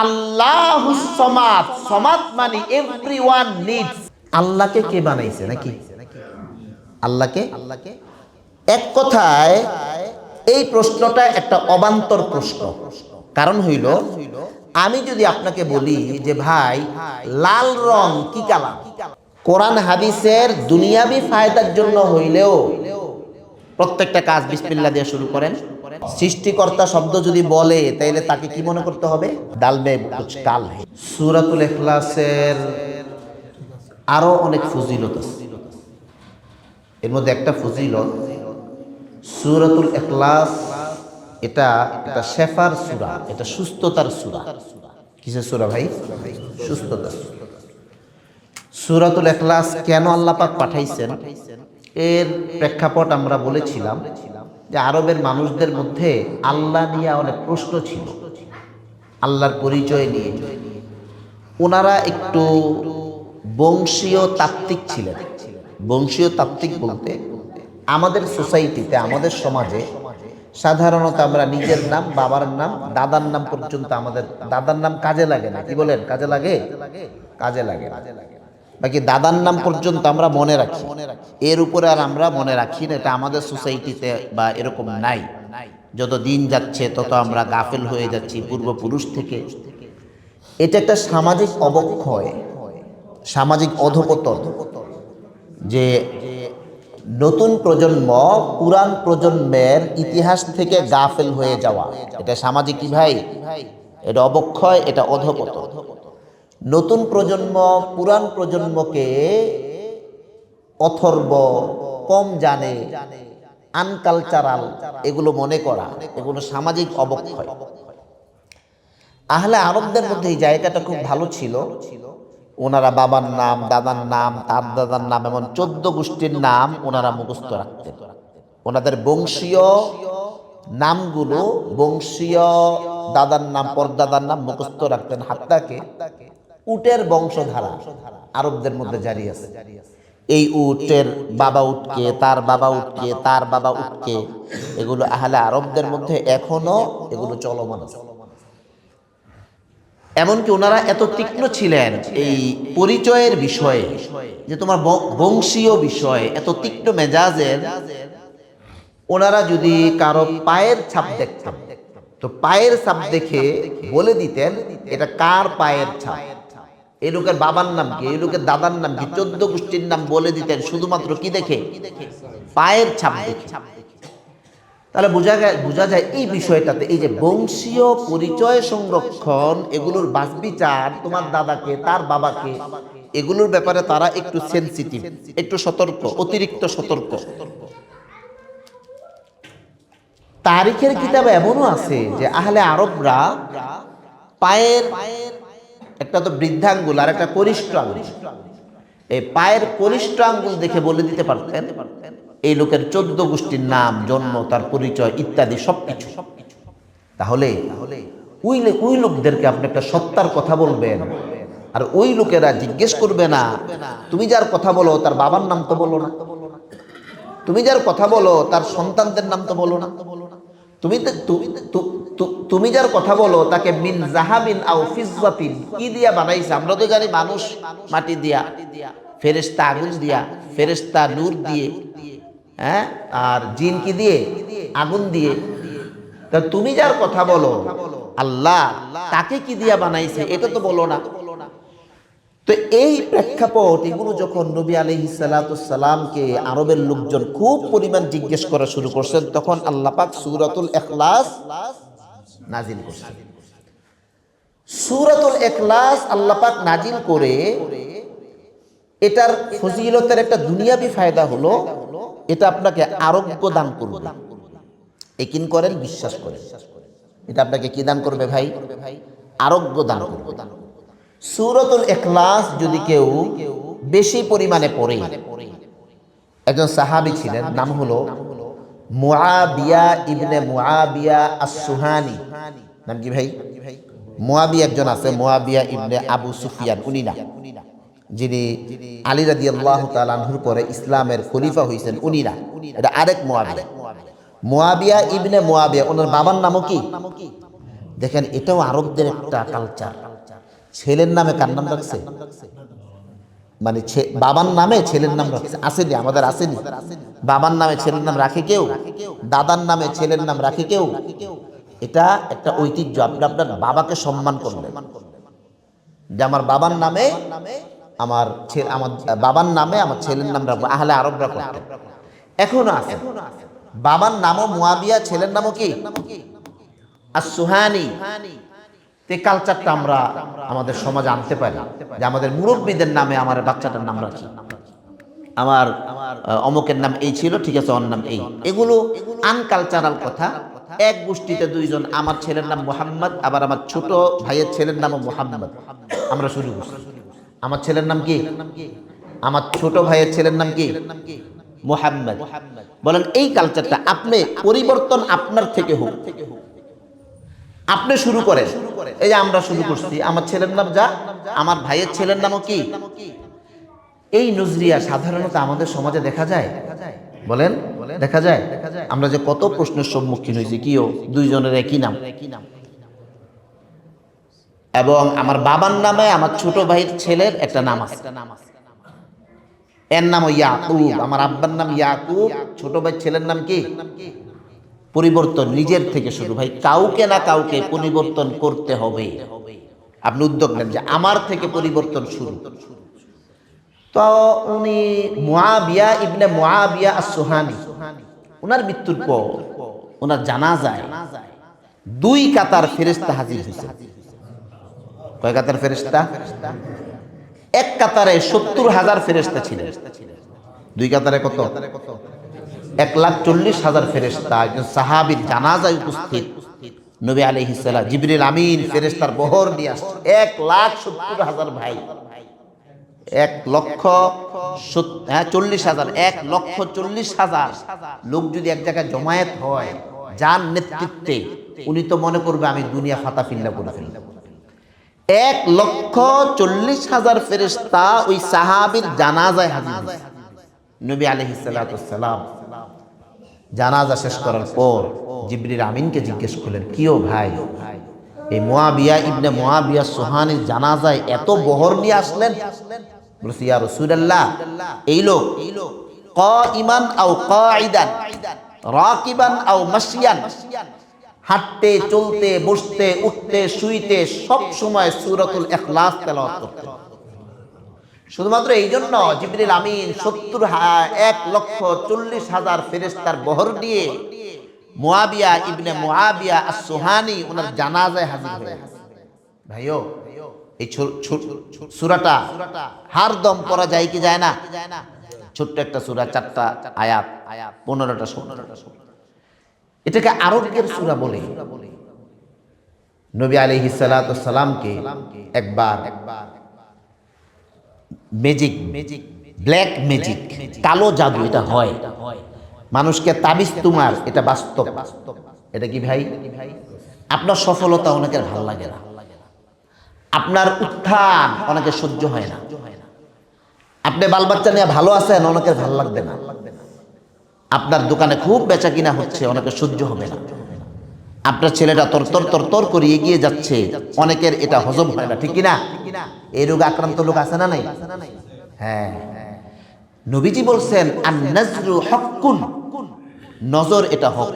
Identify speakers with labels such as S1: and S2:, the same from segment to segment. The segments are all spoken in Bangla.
S1: আল্লাহুস সামাদ। সামাদ মানে এভরিওয়ান নিডস। আল্লাহকে কে বানাইছে নাকি? আল্লাহকে এক কথায় এই প্রশ্নটা একটা অবান্তর প্রশ্ন। কারণ হইল, আমি যদি আপনাকে বলি যে ভাই লাল রং কি কালার, কোরআন হাদিসের দুনিয়াবি ফায়দার জন্য হইলেও প্রত্যেকটা কাজ বিসমিল্লাহ দিয়ে শুরু করেন। সৃষ্টিকর্তা শব্দ যদি বলে তাইলে তাকে কি মনে করতে হবে? ডাল মে কুছ কাল হে। সূরাতুল ইখলাসের আরো অনেক ফজিলত আছে। এর মধ্যে একটা ফজিলত, সূরাতুল ইখলাস এটা একটা শেফার সূরা, এটা সুস্থতার সূরা। কিসের সূরা ভাই? সুস্থতার সূরা। সূরাতুল ইখলাস কেন আল্লাহ পাক পাঠাইছেন এর প্রেক্ষাপট আমরা বলেছিলাম যে আরবের মানুষদের মধ্যে আল্লাহ নিয়ে অনেক প্রশ্ন ছিল, আল্লাহর পরিচয় নিয়ে। ওনারা একটু বংশীয় তাত্ত্বিক ছিলেন। বংশীয় তাত্ত্বিক বলতে আমাদের সোসাইটিতে, আমাদের সমাজে সাধারণত আমরা নিজের নাম, বাবার নাম, দাদার নাম পর্যন্ত, আমাদের দাদার নাম কাজে লাগে না। কি বলেন? কাজে লাগে? কাজে লাগে। বাকি দাদার নাম পর্যন্ত আমরা মনে রাখি, এর উপরে আর আমরা মনে রাখি না। এটা আমাদের সোসাইটিতে বা এরকম নাই। যত দিন যাচ্ছে তত আমরা গাফেল হয়ে যাচ্ছি পূর্বপুরুষ থেকে। এটা একটা সামাজিক অবক্ষয়, সামাজিক অধপতন, যে নতুন প্রজন্ম পুরান প্রজন্মের ইতিহাস থেকে গাফেল হয়ে যাওয়া। এটা সামাজিক কি ভাই? এটা অবক্ষয়, এটা অধপতন। নতুন প্রজন্ম পুরান প্রজন্মকে অথর্ব, কম জানে, আনকালচারাল এগুলো মনে করা, এগুলো সামাজিক অবক্ষয়। আহলে আরবদের মধ্যে এই জায়গাটা খুব ভালো ছিল। ওনারা বাবার নাম, দাদার নাম, তার দাদার নাম, এমন 14 গোষ্ঠীর নাম ওনারা মুখস্থ রাখতেন। ওনাদের বংশীয় নামগুলো, বংশীয় দাদার নাম, পরদাদার নাম মুখস্থ রাখতেন। হাত্তাকে উটের বংশধারা আরবদের মধ্যে জারি আছে। এই উটের বাবা উটকে, তার বাবা উটকে, তার বাবা উটকে, এগুলো আহলে আরবদের মধ্যে এখনো এগুলো চলমান আছে। এমনকি ওনারা এত তীক্ষ্ণ ছিলেন এই পরিচয়ের বিষয়ে, যে তোমার বংশীয় বিষয়ে এত তীক্ষ্ণ মেজাজের। ওনারা যদি কারো পায়ের ছাপ দেখতেন তো পায়ের ছাপ দেখে বলে দিতেন এটা কার পায়ের ছাপ, এই লোকের বাবার নাম কি, এই লোকের দাদার নাম কি, 14 গোষ্ঠীর নাম বলে দিতেন শুধুমাত্র কি দেখে? পায়ের ছাপ দেখে। তাহলে বোঝা যায় এই বিষয়টাতে, এই যে বংশীয় পরিচয় সংরক্ষণ, এগুলোর বাছবিচার, তোমার দাদাকে, তার বাবাকে, এগুলোর ব্যাপারে তারা একটু সেনসিটিভ, একটু সতর্ক, অতিরিক্ত সতর্ক। তারিখের কিতাবে এমনও আছে যে আহলে আরবরা পায়ের একটা তো বৃদ্ধাঙ্গুল আর একটা কনিষ্ঠ আঙ্গুল, এই পায়ের কনিষ্ঠ আঙ্গুল দেখে বলে দিতে পারতেন এই লোকের 14 গোষ্ঠীর নাম, জন্ম, তার পরিচয় ইত্যাদি সবকিছু। তাহলে ওই লোকদেরকে আপনি একটা সত্তার কথা বলবেন, আর ওই লোকেরা জিজ্ঞেস করবে না তুমি যার কথা বলো তার বাবার নাম তো বলো না, তুমি যার কথা বলো তার সন্তানদের নাম তো বলো না, তুমি যার কথা বলো তাকে মিন জাহাবিন আও ফিজ্জাতিন কি দিয়া বানাইছে? আমরা তো জানি মানুষ মাটি দিয়া, ফেরেশতা আগুন দিয়া, ফেরেশতা নূর দিয়ে, হ্যাঁ, আর জিন কি দিয়ে? আগুন দিয়ে। তা তুমি যার কথা বলো আল্লাহ, তাকে কি দিয়া বানাইছে এটা তো বলো না। তো এই প্রেক্ষাপট, এগুলো যখন নবী আলাইহিস সালাতু সালামকে আরবের লোকজন খুব পরিমাণ জিজ্ঞেস করা শুরু করছেন, তখন আল্লাহ পাক সূরাতুল ইখলাস নাজিল করছেন। সূরাতুল ইখলাস আল্লাহ পাক নাজিল করে এটার ফজিলতের একটা দুনিয়াবি ফায়দা হলো এটা আপনাকে আরোগ্য দান করবে। একিন করেন, বিশ্বাস করেন, এটা আপনাকে কি দান করবে ভাই? আরোগ্য দান করবে। সূরাতুল ইখলাস যদি কেউ বেশি পরিমাণে পড়ে, একজন সাহাবী ছিলেন, নাম হলো মুআবিয়া ইবনে মুআবিয়া আস-সুহানি। নাম কি ভাই? মুআবিয়া একজন আছে, মুআবিয়া ইবনে আবু সুফিয়ান, উনি না, যিনি আলী রাদিয়াল্লাহু তাআলা আনহুর পরে ইসলামের খলিফা হয়েছেন, উনি না, এটা আরেক মুআবিয়া। মুআবিয়া ইবনে মুআবিয়া, ওনার বাবার নামও কি? দেখেন এটাও আরবদের একটা কালচার। ছেলের নামে কার নাম রাখছে? মানে বাবার নামে ছেলের নাম রাখছে। আসেনি? আমাদের আসেনি? বাবার নামে ছেলের নাম রাখে কেউ? দাদার নামে ছেলের নাম রাখে কেউ? এটা একটা ঐতিহ্য। আপনি আপনার বাবাকে সম্মান করলেন, যে আমার বাবার নামে আমার বাবার নামে আমার ছেলের নাম রাখবো। আহলে আরবরা করতেন, এখনো আছে। বাবার নামও মুয়াবিয়া, ছেলের নামও কি? আস-সুহানি। এই কালচারটা আমরা আমাদের সমাজে আনতে পারি, যে আমাদের মুরব্বীদের নামে আমার বাচ্চাটার নাম রাখি। আমার অমুকের নাম এই ছিল, ঠিক আছে, ওর নাম এই। এগুলো আনকালচারাল কথা। এক গোষ্ঠীতে দুইজন, আমার ছেলের নাম মোহাম্মদ, আবার আমার ছোট ভাইয়ের ছেলের নামও মোহাম্মদ। আমরা শুরু করছি, আমার ছেলের নাম কি? আমার ছোট ভাইয়ের ছেলের নাম কি? মোহাম্মদ। বলেন এই কালচারটা আপনি পরিবর্তন আপনার থেকে হোক, আপনি শুরু করেন। এই যে আমরা শুরু করছি, আমার ছেলের নাম যা, আমার ভাইয়ের ছেলের নামও কি? এই নজরিয়া সাধারণত আমাদের সমাজে দেখা যায়। বলেন দেখা যায়? আমরা যে কত প্রশ্নের সম্মুখীন হয়েছি, কিও দুইজনের একই নাম, এবং আমার বাবার নামে আমার ছোট ভাইয়ের ছেলের একটা নাম আছে, এর নাম ইয়াকুব। আমার আব্বার নাম ইয়াকুব, ছোট ভাইয়ের ছেলের নাম কি? পরিবর্তন নিজের থেকে শুরু। ভাই কাউকে না কাউকে পরিবর্তন করতে হবে। আপনি উদ্যোগ নেন যে আমার থেকে পরিবর্তন শুরু। তো উনি মুআবিয়া ইবনে মুআবিয়া আস-সুহানি, ওনার মৃত্যুর পর ওনার জানাজায় 2 কাতার ফেরেশতা হাজির হয়েছে। কয় কাতার ফেরেশতা? এক কাতারে 70,000 ফেরেশতা ছিলেন। 2 কাতারে কত? 1,40,000 ফেরেশতা একজন সাহাবীর জানাজায় উপস্থিত। নবী আলাইহিস সালাম জিবরিল আমিন ফেরেশতার বহর নিয়ে আসছে। 1,70,000 ভাই, 1,40,000, 1,40,000 লোক যদি এক জায়গায় জমায়েত হয় যার নেতৃত্বে, উনি তো মনে করবে আমি দুনিয়া ফাতা ফিল্লা করে ফেললাম। 1,40,000 ফেরেশতা ওই সাহাবীর জানাজায় হাজির হয়েছে। নবী আলাইহিস সালাতু ওয়াস সালাম জানাজা শেষ করার পর জিবরিল আমিনকে জিজ্ঞেস করলেন, কিও ভাই, এই মুআবিয়া ইবনে মুআবিয়া সুহানির জানাজায় এত বহর নিয়ে আসলেন? বলছি, ইয়া রাসূলুল্লাহ, এই লোক কাইমান আও কাঈদান, রাকিবান আও মাশিয়ান, হাঁটতে, চলতে, বসতে, উঠতে, শুইতে সব সময় সূরাতুল ইখলাস তেলাওয়াত করতেন। শুধুমাত্র এই জন্য জিবরিল আমিন 1,40,000 ফেরেশতার বহর নিয়ে মুআবিয়া ইবনে মুআবিয়া আস-সুহানি ওনার জানাজায় হাজির হয়ে গেছে। ভাইও, এই সূরাটা হারদম পড়া যায় কি যায় না? ছোট্ট একটা সূরা, 4টা আয়াত, 15টা শব্দ। এটাকে আরোগ্যের সূরা বলে। নবী আলাইহিস সালাতু ওয়াস সালামকে একবার ম্যাজিক, ব্ল্যাক ম্যাজিক, কালো জাদু, এটা হয় মানুষকে তাবিজ তোমার, এটা বাস্তব। এটা কি ভাই? আপনার সফলতা অনেকের ভালো লাগে না, আপনার উত্থান অনেকের সহ্য হয় না, আপনি বাল বাচ্চা নিয়ে ভালো আছেন, অনেকের ভালো লাগবে না, আপনার দোকানে খুব বেচা কিনা হচ্ছে, অনেকের সহ্য হবে না, আপনার ছেলেটা তর করে এগিয়ে যাচ্ছে, অনেকের এটা হজম হয় না, ঠিক কিনা? এই রোগে আক্রান্ত লোক আছে না নাই? হ্যাঁ, নবীজি বলছেন আন-নাজরু হক্কুন, নজর এটা হক,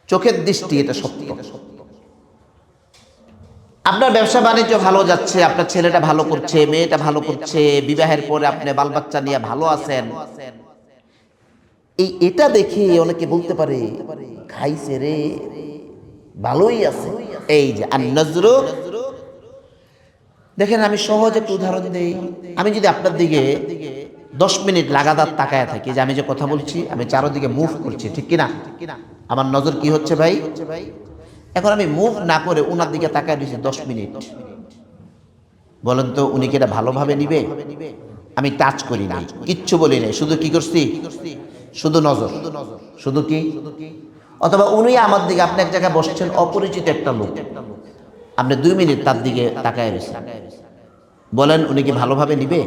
S1: চোখের দৃষ্টি এটা সত্য। আপনার ব্যবসা বাণিজ্য ভালো যাচ্ছে, আপনার ছেলেটা ভালো করছে, মেয়েটা ভালো করছে, বিবাহের পরে আপনি বাল বাচ্চা নিয়ে ভালো আছেন, এটা দেখে অনেকে বলতে পারে খাইছে রে, ভালোই আছে। এই যে আন-নাজরু, দেখেন আমি সহজ একটা উদাহরণ দেই। আমি যদি আপনার দিকে 10 মিনিট লাগাতার তাকায় থাকি, যে আমি যে কথা বলছি আমি চারদিকে মুভ করছি, ঠিক কিনা? আমার নজর কি হচ্ছে ভাই? এখন আমি মুভ না করে ওনার দিকে তাকায় দিয়েছি 10 মিনিট, বলেন তো উনি কি এটা ভালোভাবে নিবে? আমি টাচ করি নাই, কিচ্ছু বলি নাই, শুধু কি করছি? শুধু নজর, শুধু কি? অথবা উনি আমার দিকে, আপনি এক জায়গায় বসছেন, অপরিচিত একটা লোক, আপনি 2 মিনিট তার দিকে তাকায় রয়েছেন, বলেন উনি কি ভালোভাবে নিবে?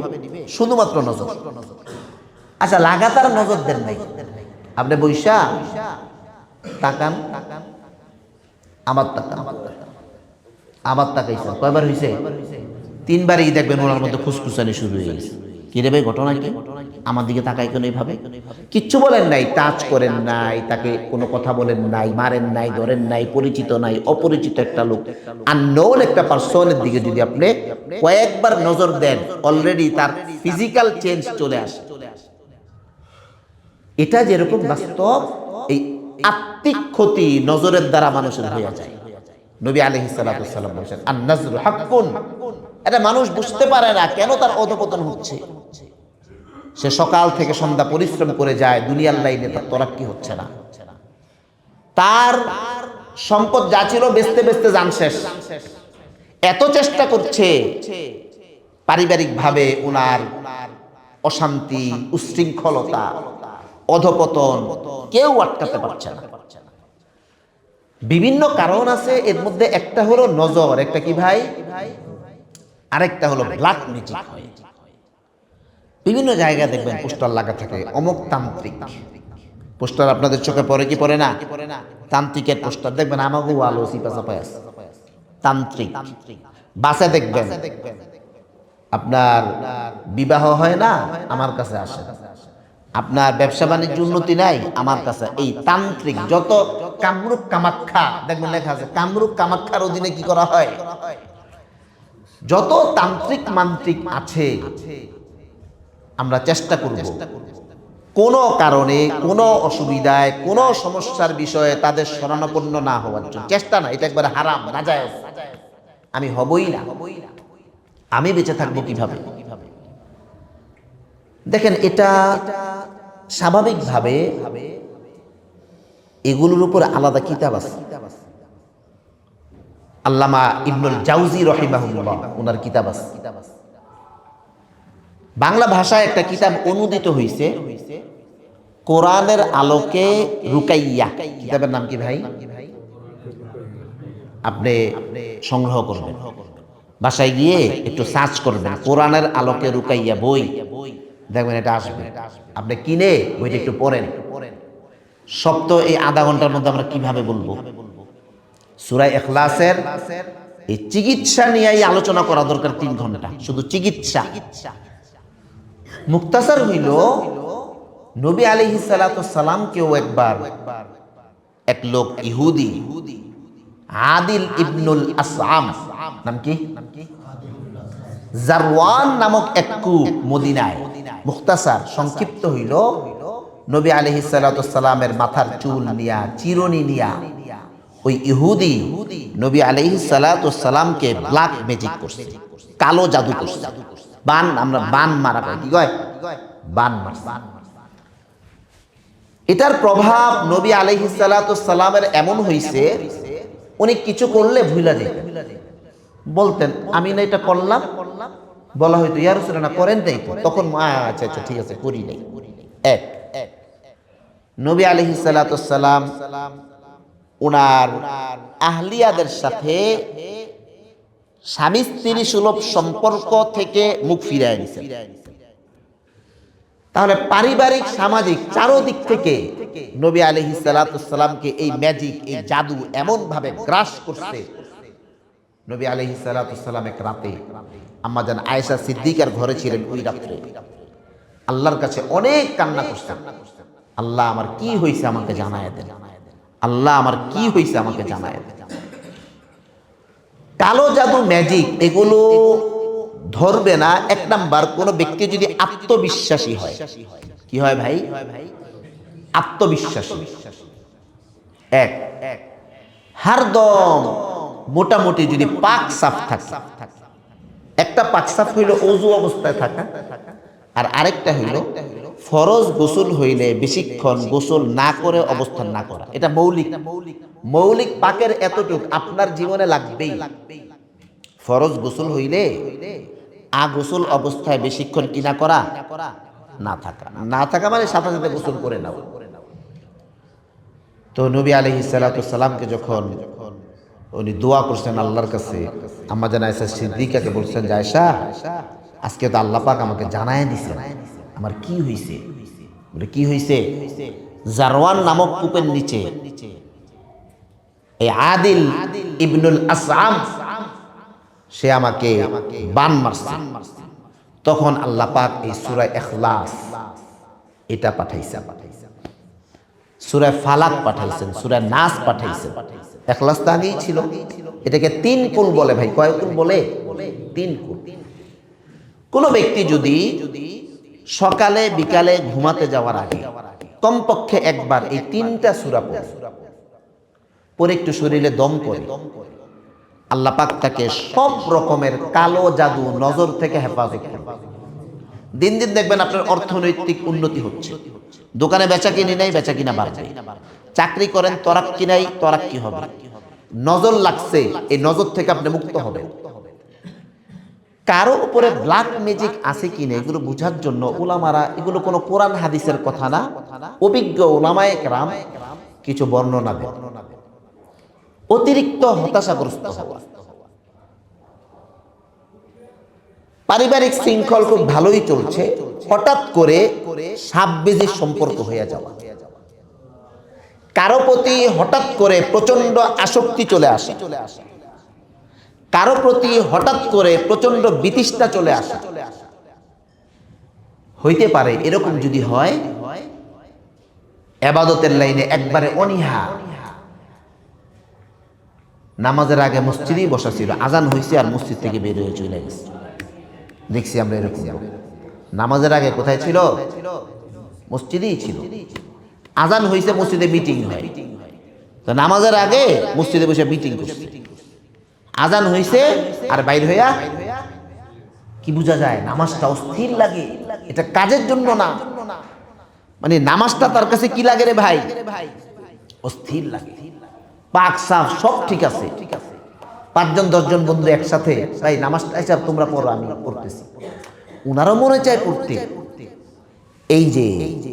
S1: শুধুমাত্র নজর। আচ্ছা, লাগাতার নজর দেন নাই, আপনি বৈশা তাকান, আমার তাকান, আবার তাকাইছেন, কয়বার হয়েছে? তিনবারই দেখবেন ওনার মধ্যে খুসখুসানি শুরু হয়ে গেছে। কি রে ভাই, ঘটনা কি? আমার দিকে তাকাই কেন এইভাবে? কিচ্ছু বলেন নাই, টাচ করেন নাই, তাকে কোনো কথা বলেন নাই, মারেন নাই, ধরেন নাই, পরিচিত নাই, অপরিচিত একটা লোক, আননোন একটা পার্সনের দিকে যদি আপনি কয়েকবার নজর দেন, অলরেডি তার ফিজিক্যাল চেঞ্জ চলে আসে। এটা যেরকম বাস্তব, এই আত্মিক ক্ষতি নজরের দ্বারা মানুষের হয়ে যায়। নবী আলাইহিস সালাতু ওয়াস সালাম বলেন, আন-নাজরু হাক্কুন। এটা মানুষ বুঝতে পারে না কেন তার অধপতন হচ্ছে। সে সকাল থেকে সন্ধ্যা পরিশ্রম করে যায়, দুনিয়ার লাইনে তার তরাক্কি হচ্ছে না। তার সম্পদ যা ছিল বেচতে বেচতে জান শেষ। এত চেষ্টা করছে, পারিবারিকভাবে ওনার অশান্তি, উচ্ছৃঙ্খলতা, অধপতন কেউ আটকাতে পারছে না। বিভিন্ন কারণ আছে, এর মধ্যে একটা হলো নজর, একটা কি ভাই, আরেকটা হলো ব্ল্যাক ম্যাজিক হয়। বিভিন্ন জায়গায় দেখবেন পোস্টার লাগা থাকে, অমুক তান্ত্রিক পোস্টার। আপনাদের চোখে পড়ে কি পড়ে না? তান্ত্রিকের পোস্টার দেখবেন আমাগো আলো সিপাচাপায় আছে, তান্ত্রিক। বাসে দেখবেন আপনার বিবাহ হয় না, আমার কাছে আসে। আপনার ব্যবসা বাণিজ্য উন্নতি নাই, আমার কাছে। এই তান্ত্রিক যত কামরূপ কামাখ্যা দেখবেন লেখা আছে, কামরূপ কামাখ্যার অধীনে কি করা হয়, যত তান্ত্রিক মান্ত্রিক আছে, আমরা চেষ্টা করব কোনো কারণে, কোনো অসুবিধায়, কোনো সমস্যার বিষয়ে তাদের শরণাপন্ন না হওয়ার জন্য। চেষ্টা না, এটা একবার হারাম, নাজায়েজ। আমি হবই না, আমি বেঁচে থাকবো কিভাবে? দেখেন, এটা স্বাভাবিকভাবে এগুলোর উপর আলাদা কিতাব আছে। আল্লামা ইবনুল জাউজি রাহিমাহুল্লাহ, ওনার কিতাব আছে। বাংলা ভাষায় একটা কিতাব অনুদিত হয়েছে, কোরআনের আলোকে রুকাইয়া। কিতাবের নাম কি ভাই? আপনি সংগ্রহ করবেন, বাসায় গিয়ে একটু সার্চ করবেন, কোরআনের আলোকে রুকাইয়া বই, দেখবেন এটা আসবে। আপনি কিনে বইটা একটু পড়েন। সব তো এই আধা ঘন্টার মধ্যে আমরা কিভাবে বলবো? সূরা ইখলাসের এই চিকিৎসা নিয়েই আলোচনা করা দরকার 3 ঘন্টা, শুধু চিকিৎসা। মুক্তাসার হইল, নবী আলাইহিস সালাতু ওয়াস সালামকেও একবার এক লোক ইহুদি, আদিল ইবনুল আসআম, নাম কি? জারওয়ান নামক এক কূপ মদিনায়। মুখতাসার সংক্ষিপ্ত হইল, নবী আলাইহিস সালাতু ওয়াস সালামের মাথার চুল নিয়া, চিরুনি নিয়া ওই ইহুদি নবী আলাইহিস সালাতু ওয়াস সালামকে ব্ল্যাক ম্যাজিক করছে, কালো জাদু করছে। বান, আমরা বান মারা কই, কি কয়? বান মারছে। এটার প্রভাব নবী আলাইহিস সালাতু ওয়াস সালামের এমন হইছে, উনি কিছু করলে ভুলা যেতেন। বলতেন আমি না এটা করলাম, বলা হয়তো ইয়া রাসূলুল্লাহ না করেন নাই তো, তখন আচ্ছা আচ্ছা ঠিক আছে করি নাই। এক, নবী আলাইহিস সালাতু ওয়াস সালাম ওনার আহলিয়াদের সাথে স্বামী স্ত্রী সুলভ সম্পর্ক থেকে মুখ ফিরায় নিছেন। তাহলে পারিবারিক, সামাজিক চারদিক থেকে নবী আলাইহিস সালাতু ওয়াস সালামকে এই ম্যাজিক, এই জাদু এমন ভাবে গ্রাস করছে। নবী আলাইহিস সালাতু ওয়াস সালাম এক রাতে আম্মা জান আয়েশা সিদ্দিকার ঘরে ছিলেন। ওই রাত্রে আল্লাহর কাছে অনেক কান্না করছেন, আল্লাহ আমার কি হয়েছে আমাকে জানায় দেন, আল্লাহ আমার কি হয়েছে আমাকে জানায় দেন। কালো জাদু, ম্যাজিক এগুলো ধরবে না। এক নাম্বার, কোন ব্যক্তি যদি আত্মবিশ্বাসী হয়। কি হয় ভাই? আত্মবিশ্বাসী। এক, হারদম মোটামুটি যদি পাক সাফ থাকে। একটা পাক সাফ হইল ওযু অবস্থায় থাকা, আর আরেকটা হইল ফরজ গোসল হইলে বেশিক্ষণ গোসল না করে অবস্থান না করা। এটা মৌলিক। মৌলিক পাকের এতটুক আপনার জীবনে লাগবেই। ফরজ গোসল হইলে গোসল অবস্থায় বেশিক্ষণ কি না করা, না থাকা। না থাকা মানে সাথে সাথে গোসল করে নাও। তো নবী আলাইহিস সালাতু ওয়াস সালামকে যখন উনি দোয়া করছেন আল্লাহর কাছে, আম্মা জান আয়েশা সিদ্দিকাকে বলছেন যে আয়েশা, আজকে তো আল্লাহ পাক আমাকে জানায় দিয়েছেন আমার কি হইছে। বলে কি হইছে? জারওয়ান নামক কূপের নিচে এই আদিল ইবনুল আসআম সে আমাকে বান মারছে, তখন আল্লাহ পাক এই সূরা ইখলাস এটা পাঠাইছেন, সূরা ফালাক পাঠাইছেন, সূরা নাস পাঠাইছেন। ইখলাস তো আগেই ছিল। এটাকে 3 কুল বলে ভাই। কয় কুল বলে? 3 কুল। কোন ব্যক্তি যদি সকালে বিকালে ঘুমাতে যাওয়ার আগে কমপক্ষে একবার এই 3টা সূরা পড়ে একটু শরীরে দম করে, আল্লাহ পাক তাকে সব রকমের কালো জাদু নজর থেকে হেফাজত করবে। দিন দিন দেখবেন আপনার অর্থনৈতিক উন্নতি হচ্ছে, দোকানে বেচা কিনি নাই, বেচা কিনা বাড়বে, চাকরি করেন তরাক্কি নাই, তরাক্কি হবে, নজর লাগছে, এই নজর থেকে আপনি মুক্ত হবেন। কারো উপরে ব্ল্যাক ম্যাজিক আছে কিনা এগুলো বোঝার জন্য উলামারা, এগুলো কোনো কোরআন হাদিসের কথা না, অভিজ্ঞ উলামায়ে কেরাম কিছু বর্ণনা দেন। অতিরিক্ত হতাশাগ্রস্ত হওয়া, পারিবারিক শৃঙ্খল খুব ভালোই চলছে, হঠাৎ করে সাপ বেজির সম্পর্ক হয়ে যাওয়া, কারো প্রতি হঠাৎ করে প্রচন্ড আসক্তি চলে আসে, কারো প্রতি হঠাৎ করে প্রচন্ড বিতৃষ্ণা চলে আসে, হইতে পারে এরকম যদি হয় ইবাদতের লাইনে একবারে অনীহা। নামাজের আগে মসজিদেই বসা ছিল, আজান হয়েছে আর মসজিদ থেকে বের হয়ে চলে গেছে। দেখছি আমরা এরকম। নামাজের আগে কোথায় ছিল? মসজিদেই ছিল। আজান হয়েছে, মসজিদে মিটিং হয়, তো নামাজের আগে মসজিদে বসে মিটিং করছে। আজান হয়েছে আর বাইর হইয়া কি বোঝা যায়? নামাজটা অস্থির লাগে। এটা কাজের জন্য না, মানে নামাজটা তার কাছে কি লাগে রে ভাই? অস্থির লাগে। পাক সাফ সব ঠিক আছে, 5জন 10জন বন্ধু একসাথে, ভাই নামাজটা হিসাব তোমরা পড়ো, আমি পড়তেছি, উনারও মনে চায় পড়তে। এই যে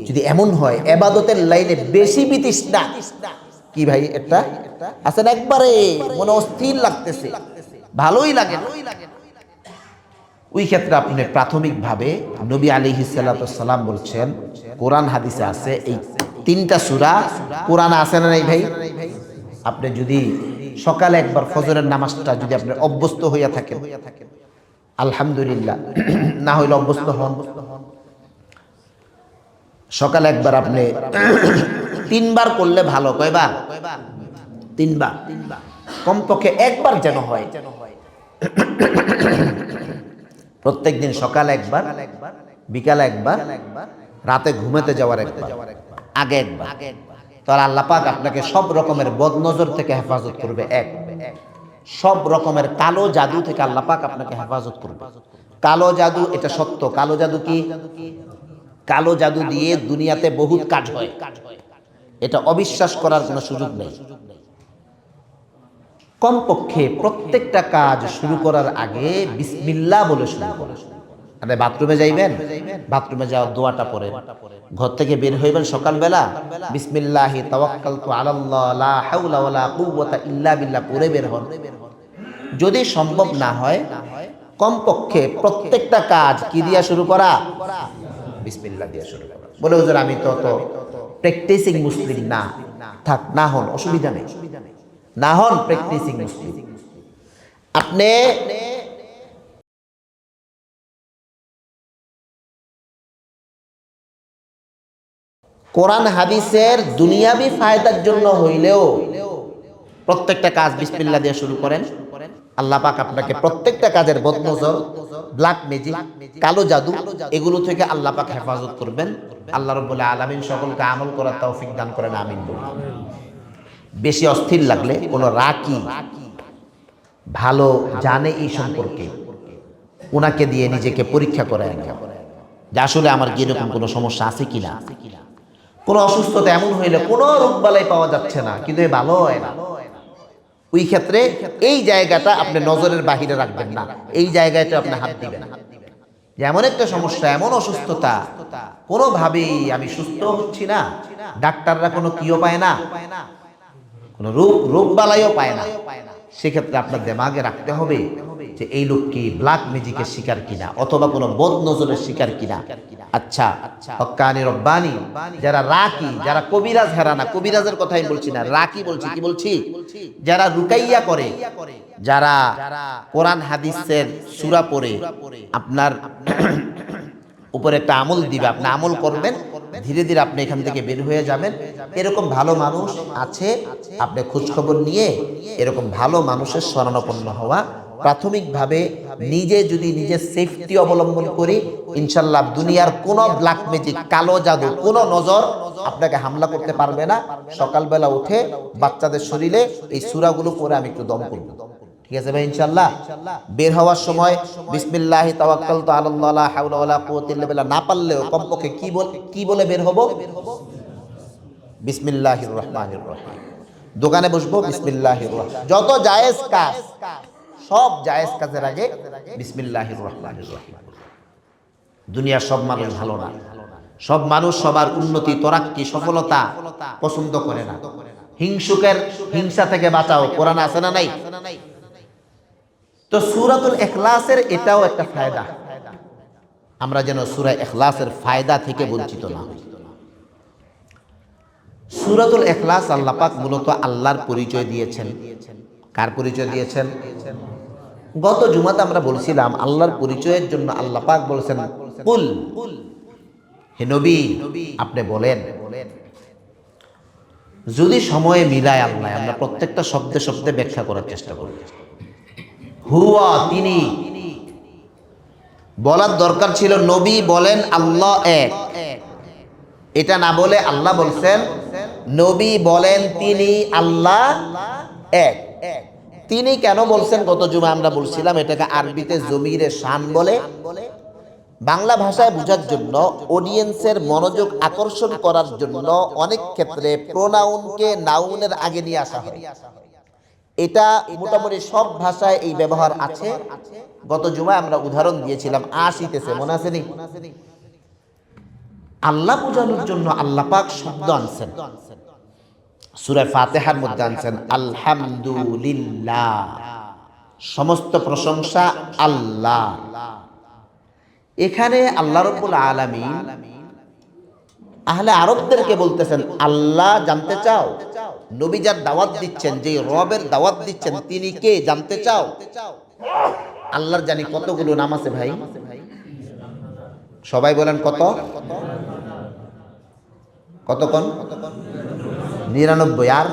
S1: যদি এমন হয় ইবাদতের লাইনে বেশি বিতৃষ্ণা, কি ভাই এটা আছে না, একবারে মনে অস্থির লাগতেছে, ভালোই লাগে না, ওই ক্ষেত্রে আপনি প্রাথমিকভাবে নবী আলাইহিস সালাতু ওয়াস সালাম বলছেন, কোরআন হাদিসে আছে এই 3টা সূরা কোরআনে আছে না নাই ভাই? আপনি যদি সকালে একবার ফজরের নামাজটা যদি আপনি অভ্যস্ত হইয়া থাকেন আলহামদুলিল্লাহ, না হইলে অভ্যস্ত হন, সকালে একবার আপনি 3 বার করলে ভালো। কয়বার? 3 বার, কমপক্ষে একবার যেন হয়। প্রত্যেকদিন সকালে একবার, বিকালে একবার, রাতে ঘুমাতে যাওয়ার একবার, আগে একবার। তাহলে আল্লাহ পাক আপনাকে সব রকমের বদনজর থেকে হেফাজত করবে। সব রকমের কালো জাদু থেকে আল্লাহ পাক আপনাকে হেফাজত করবে। কালো জাদু এটা সত্য। কালো জাদু কি? কালো জাদু দিয়ে দুনিয়াতে বহুত কাজ হয়, এটা অবিশ্বাস করার কোনো সুযোগ নেই। কমপক্ষে প্রত্যেকটা কাজ শুরু করার আগে বিসমিল্লাহ বলে শুরু করুন। আপনি বাথরুমে যাইবেন, বাথরুমে যাওয়ার দোয়াটা পড়েন। ঘর থেকে বের হইবেন সকালবেলা, বিসমিল্লাহি তাওয়াক্কালতু আলাল্লাহ লা হাওলা ওয়ালা কুওয়াতা ইল্লা বিল্লাহ পড়ে বের হন। যদি সম্ভব না হয় কমপক্ষে প্রত্যেকটা কাজ কি দিয়া শুরু করা? বিসমিল্লাহ দিয়ে শুরু করা। বলে হুজুর আমি তো প্র্যাকটিসিং মুসলিম না, থাক না হন, অসুবিধা নেই, না হন প্র্যাকটিসিং মুসলিম। আপনি কোরআন হাদিসের দুনিয়াবি ফায়দার জন্য হইলেও প্রত্যেকটা কাজ বিসমিল্লাহ দিয়ে শুরু করেন। আল্লাহ পাক আপনাকে প্রত্যেকটা কাজের বদনজর, ব্ল্যাক ম্যাজিক, কালো জাদু এগুলো থেকে আল্লাহ পাক হেফাজত করবেন। আল্লাহ রাব্বুল আলামিন সকলকে আমল করার তৌফিক দান করেন, আমিন বলুন। বেশি অস্থির লাগলে কোনো রাকি ভালো জানে এই সম্পর্কে, ওনাকে দিয়ে নিজেকে পরীক্ষা করেন যে আসলে আমার কি এরকম কোনো সমস্যা আছে কিনা। কোনো অসুস্থতা এমন হইলে কোনো রোগবালাই পাওয়া যাচ্ছে না কিন্তু এ ভালো হয় না, ওই ক্ষেত্রে এই জায়গাটা আপনি নজরের বাহিরে রাখবেন না, এই জায়গাটা আপনি হাত দিবেন। যেমন একটা সমস্যা, এমন অসুস্থতা কোনোভাবেই আমি সুস্থ হচ্ছি না, ডাক্তাররা কোনো কিও পায় না, কোনো রোগবালাইও পায় না, সেক্ষেত্রে আপনার দিমাগে রাখতে হবে যে এই লোক কি ব্ল্যাক ম্যাজিকের শিকার কিনা অথবা কোনো বদ নজরের শিকার কিনা। আচ্ছা, হক্কানি রব্বানি, যারা রাকি, যারা কবিরাজ হেরানা, কবিরাজের কথাই বলছি না, রাকি বলছি। কি বলছি? যারা রুকাইয়া করে, যারা কোরআন হাদিসের সূরা পড়ে আপনার উপরে একটা আমল দিবে, আপনি আমল করবেন, ধীরে ধীরে আপনি এখান থেকে বের হয়ে যাবেন। এরকম ভালো মানুষ আছে, আপনি খোঁজখবর নিয়ে এরকম ভালো মানুষের শরণাপন্ন হওয়া। প্রাথমিকভাবে নিজে যদি নিজের সেফটি অবলম্বন করি, ইনশাল্লাহ দুনিয়ার কোনো ব্ল্যাক ম্যাজিক, কালো জাদু, কোনো নজর আপনাকে হামলা করতে পারবে না। সকালবেলা উঠে বাচ্চাদের শরীরে এই সূরাগুলো পরে আমি একটু দম করব, ঠিক আছে ভাই? ইনশাল্লাহ বের হওয়ার সময় বিসমিল্লাহি তাওয়াক্কালতু আলাল্লাহ লা হাওলা ওয়ালা কুওয়াতা ইল্লা বিল্লাহ না পারলেও কমপক্ষে কি বলে বের হব? বিসমিল্লাহির রহমানির রহিম। দোকানে বসবো, বিসমিল্লাহির রহমান। যত জায়েজ কাজ, সব জায়েজ কাজের আগে বিসমিল্লাহির রহমানির রহিম। দুনিয়ার সব মানুষ ভালো না, সব মানুষ সবার উন্নতি, তরাক্কি, সফলতা পছন্দ করে না। হিংসা থেকে বাঁচাও, কোরআন আছে না নাই? তো সূরাতুল ইখলাসের এটাও একটা ফায়দা, আমরা যেন সূরা ইখলাসের ফায়দা থেকে বঞ্চিত না হই। সূরাতুল ইখলাস আল্লাহ পাক মূলত আল্লাহর পরিচয় দিয়েছেন। কার পরিচয় দিয়েছেন? গত জুমাতে আমরা বলছিলাম আল্লাহর পরিচয়ের জন্য আল্লাহ পাক বলেছেন, কুল, হে নবী আপনি বলেন। যদি সময়ে মিলায় আল্লাহ, আমরা প্রত্যেকটা শব্দে শব্দে ব্যাখ্যা করার চেষ্টা করি। হুয়া, তিনি। বলার দরকার ছিল নবী বলেন আল্লাহ এক, এটা না বলে আল্লাহ বলছেন নবী বলেন তিনি আল্লাহ এক। তিনি কেন বলছেন গত জুমা আমরা বলছিলাম, এটাকে আরবিতে জমিরে শান বলে। বাংলা ভাষায় বোঝার জন্য, অডিয়েন্সের মনোযোগ আকর্ষণ করার জন্য অনেক ক্ষেত্রে প্রোনাউনকে নাউনের আগে নিয়ে আসা হয়। এটা মোটামুটি সব ভাষায় এই ব্যবহার আছে। গত জুমায় আমরা উদাহরণ দিয়েছিলাম, আসিতেছে, মনে আছে নি? আল্লাহ বোঝানোর জন্য আল্লাহ পাক শব্দ আনছেন, সূরা ফাতিহার মধ্যে আনছেন আলহামদুলিল্লাহ, সমস্ত প্রশংসা আল্লাহ। এখানে আল্লাহ রাব্বুল আলামিন আহলে আরবদেরকে বলতেছেন, আল্লাহ জানতে চাও? নবী যার দাওয়াত দিচ্ছেন, যে রবের দাওয়াত দিচ্ছেন, তিনি কে জানতে চাও? আল্লাহর জানি কতগুলো নাম আছে ভাই? সবাই বলেন কত? কত কোন? 99। আর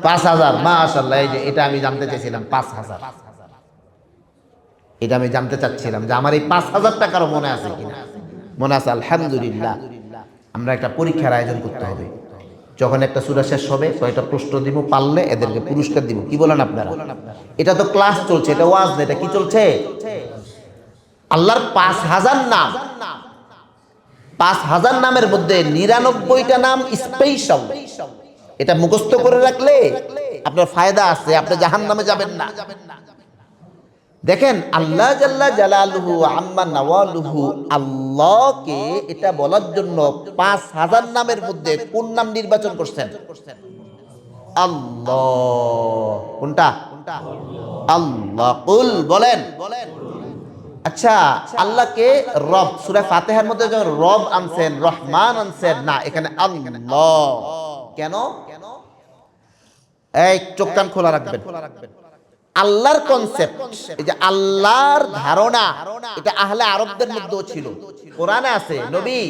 S1: 5000। মাশাআল্লাহ, এই যে এটা আমি জানতে চাইছিলাম, 5000। এটা আমি জানতে চাচ্ছিলাম যে আমার এই 5000 টাকারও মনে আছে কিনা। মনে আছে, আলহামদুলিল্লাহ। আমরা একটা পরীক্ষার আয়োজন করতে হবে, যখন একটা সূরা শেষ হবে কয়েকটা প্রশ্ন দিব, পারলে এদেরকে পুরস্কার দিব। কি বলেন আপনারা? এটা তো ক্লাস চলছে, এটা ওয়াজ না, এটা কি চলছে? আল্লাহর 5000 নাম, 5000 নামের মধ্যে 99টা নাম স্পেশাল। এটা মুখস্থ করে রাখলে আপনার ফায়দা আছে, আপনি জাহান্নামে যাবেন না। দেখেন, আল্লাহ জাল্লা জালালুহু আম্মা নাওয়ালুহু, আল্লাহকে এটা বলার জন্য 5000 নামের মধ্যে কোন নাম নির্বাচন করছেন? আল্লাহ। কোনটা? আল্লাহ। কুল, বলেন। আচ্ছা, আল্লাহকে রব, সূরা ফাতিহার মধ্যে যখন রব আনছেন, রহমান আনছেন না, এখানে আল্লাহ কেন? এই চোখ কান খোলা রাখবেন। আল্লাহর কনসেপ্ট, এই যে আল্লাহর ধারণা, এটা আহলে আরবদের মধ্যেও ছিল, কোরআনে আছে। নবী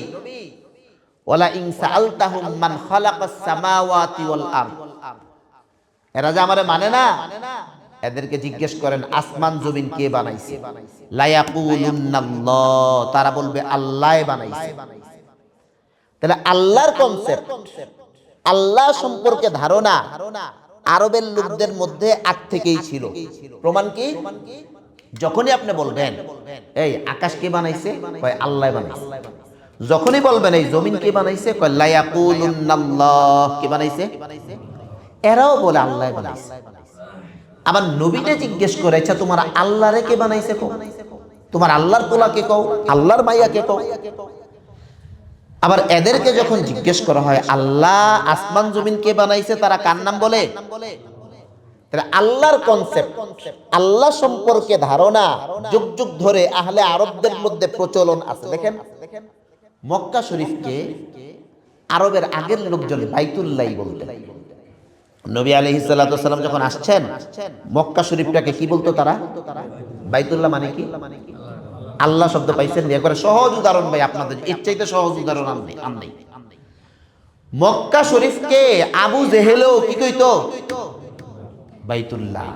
S1: ওয়ালা ইন সাআলতাহুম মান খালাকাস সামাওয়াতি ওয়াল আরদ, এরা যে আমারে মানে না, এদেরকে জিজ্ঞেস করেন আসমান জমিন কে বানাইছে? লা ইয়াকুলুন্নাল্লাহ, তারা বলবে আল্লাহ বানাইছে। তাহলে আল্লাহর কনসেপ্ট, আল্লাহ সম্পর্কে ধারণা আরবের লোকদের মধ্যে আগ থেকেই ছিল। প্রমাণ কি? যখনই আপনি বলবেন এই আকাশ কে বানাইছে, কয় আল্লাহ বানাইছে। যখনই বলবেন এই জমিন কে বানাইছে, কয় লা ইয়াকুলুন্নাল্লাহ, কে বানাইছে? এরাও বলে আল্লাহ বানাইছে। আবার নবীকে জিজ্ঞেস করে, আচ্ছা তোমার আল্লাহরে কে বানাইছে কও? তোমার আল্লাহর পোলা কে কও? আল্লাহর মাইয়া কে কও? আবার এদেরকে যখন জিজ্ঞেস করা হয় আল্লাহ আসমান জমিন কে বানাইছে, তারা কার নাম বলে? তাহলে আল্লাহর কনসেপ্ট, আল্লাহ সম্পর্কে ধারণা যুগ যুগ ধরে আহলে আরবদের মধ্যে প্রচলন আছে। দেখেন মক্কা শরীফকে আরবের আগের লোকজন বাইতুল্লাহ বলতেন। নবী আলাইহিস সালাতু ওয়াস সালাম যখন আসছেন মক্কা শরীফটাকে কি বলতো তারা? বাইতুল্লাহ মানে কি? আল্লাহ শব্দ পাইছেন। একবারে সহজ উদাহরণ ভাই আপনাদের, এর চাইতে সহজ উদাহরণ আর নেই। মক্কা শরীফকে আবু জেহেলও কি কইতো? বাইতুল্লাহ।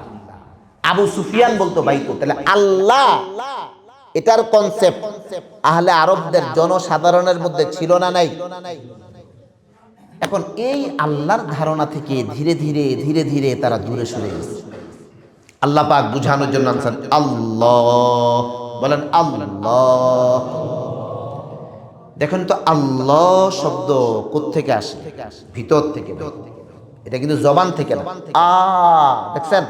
S1: আবু সুফিয়ান বলতো বাইতুল। তাহলে আল্লাহ এটার কনসেপ্ট আহলে আরবদের জনসাধারণের মধ্যে ছিল না নাই? এখন এই আল্লাহর ধারণা থেকে ধীরে ধীরে ধীরে ধীরে তারা দূরে সরে গেছে। আল্লাহ পাক বুঝানোর জন্য আনছেন আল্লাহ, বলেন আল্লাহ। দেখেন তো আল্লাহ শব্দ কোত্থেকে আসে? ভিতর থেকে। এটা কিন্তু জবান থেকে না। দেখছেন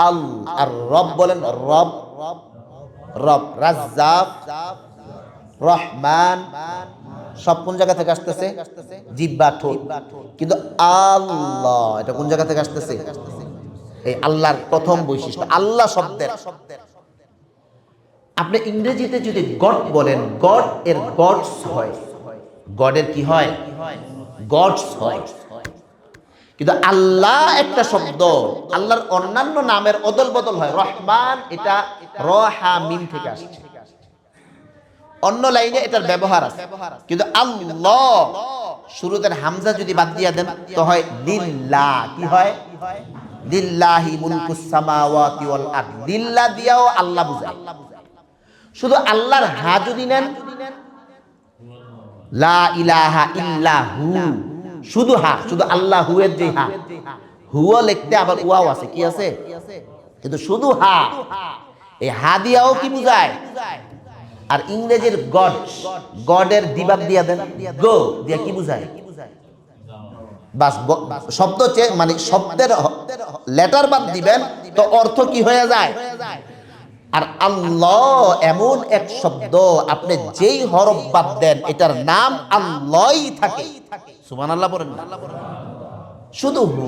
S1: আল আর রব, বলেন রব। রব, রাজ্জাক, রহমান সব কোন জায়গা থেকে আসতেছে? জিহ্বা, ঠোঁট। কিন্তু আল্লাহ এটা কোন জায়গা থেকে আসতেছে? এই আল্লাহর প্রথম বৈশিষ্ট্য আল্লাহ শব্দের। আপনি ইংরেজিতে যদি গড বলেন, গড এর গডস হয়, গডের কি হয়? গডস হয়। কিন্তু আল্লাহ একটা শব্দ, আল্লাহর অন্যান্য নামের অদল বদল হয়। রহমান এটা র হা মিম থেকে আসছে, অন্য লাইনে এটার ব্যবহার আছে। কিন্তু আল্লাহ শুরুতে হামজা যদি বাদ দিয়া দেন তো হয় লিল্লাহ। কি হয়? লিল্লাহি মুলকুস সামাওয়াতি ওয়াল আরদ। লিল্লাহ দিয়াও আল্লাহ বুঝায়। শুধু আল্লাহর হা যদি নেন, লা ইলাহা ইল্লাহু, শুধু হা, শুধু আল্লাহু এর যে হা, হুয়া লিখতে আবার ওয়াও আছে। কি আছে? কিন্তু শুধু হা, এই হা দিয়াও কি বুঝায়? আর ইংরেজির গড, গডের দিবাদ দিয়া দেন, গো দিয়া কি বুঝায়? বাস শব্দ মানে শব্দের লেটার বাদ দিবেন তো অর্থ কি হয়ে যায়? আর আল্লাহ এমন এক শব্দ, আপনি যেই হরফ বাদ দেন এটার নাম আল্লাহই থাকে। সুবহানাল্লাহ বলেন না? শুধু হু,